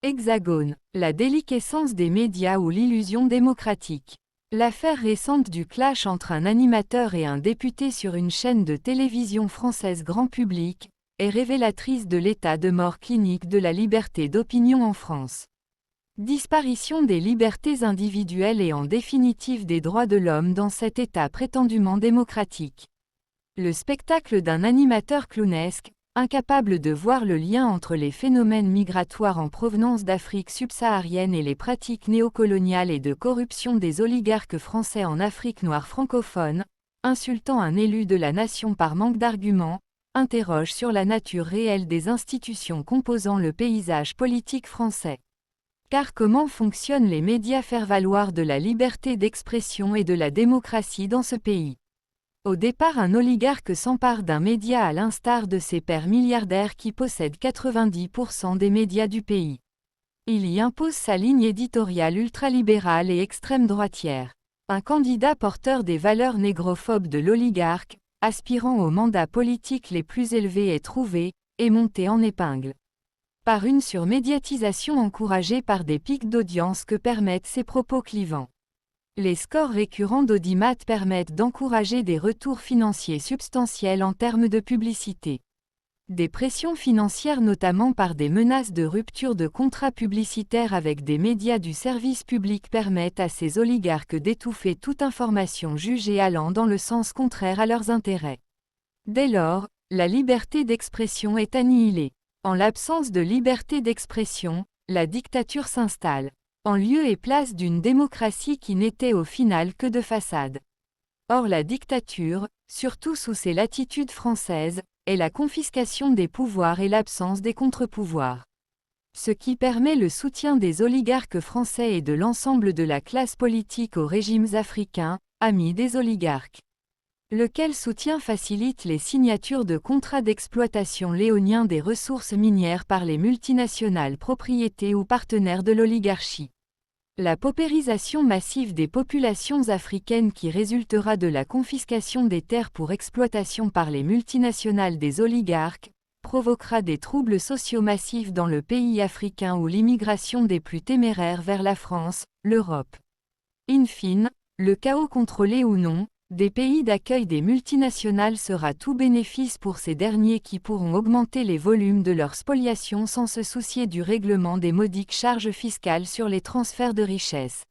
Hexagone, la déliquescence des médias ou l'illusion démocratique. L'affaire récente du clash entre un animateur et un député sur une chaîne de télévision française grand public est révélatrice de l'état de mort clinique de la liberté d'opinion en France. Disparition des libertés individuelles et en définitive des droits de l'homme dans cet état prétendument démocratique. Le spectacle d'un animateur clownesque, incapable de voir le lien entre les phénomènes migratoires en provenance d'Afrique subsaharienne et les pratiques néocoloniales et de corruption des oligarques français en Afrique noire francophone, insultant un élu de la nation par manque d'arguments, interroge sur la nature réelle des institutions composant le paysage politique français. Car comment fonctionnent les médias faire valoir de la liberté d'expression et de la démocratie dans ce pays? Au départ, un oligarque s'empare d'un média à l'instar de ses pairs milliardaires qui possèdent 90% des médias du pays. Il y impose sa ligne éditoriale ultralibérale et extrême droitière. Un candidat porteur des valeurs négrophobes de l'oligarque, aspirant aux mandats politiques les plus élevés est trouvé, et monté en épingle. Par une surmédiatisation encouragée par des pics d'audience que permettent ses propos clivants. Les scores récurrents d'audimat permettent d'encourager des retours financiers substantiels en termes de publicité. Des pressions financières notamment par des menaces de rupture de contrats publicitaires avec des médias du service public permettent à ces oligarques d'étouffer toute information jugée allant dans le sens contraire à leurs intérêts. Dès lors, la liberté d'expression est annihilée. En l'absence de liberté d'expression, la dictature s'installe. En lieu et place d'une démocratie qui n'était au final que de façade. Or la dictature, surtout sous ses latitudes françaises, est la confiscation des pouvoirs et l'absence des contre-pouvoirs. Ce qui permet le soutien des oligarques français et de l'ensemble de la classe politique aux régimes africains, amis des oligarques. Lequel soutien facilite les signatures de contrats d'exploitation léoniens des ressources minières par les multinationales propriétés ou partenaires de l'oligarchie. La paupérisation massive des populations africaines qui résultera de la confiscation des terres pour exploitation par les multinationales des oligarques, provoquera des troubles sociaux massifs dans le pays africain où l'immigration des plus téméraires vers la France, l'Europe. In fine, le chaos contrôlé ou non, des pays d'accueil des multinationales sera tout bénéfice pour ces derniers qui pourront augmenter les volumes de leur spoliation sans se soucier du règlement des modiques charges fiscales sur les transferts de richesses.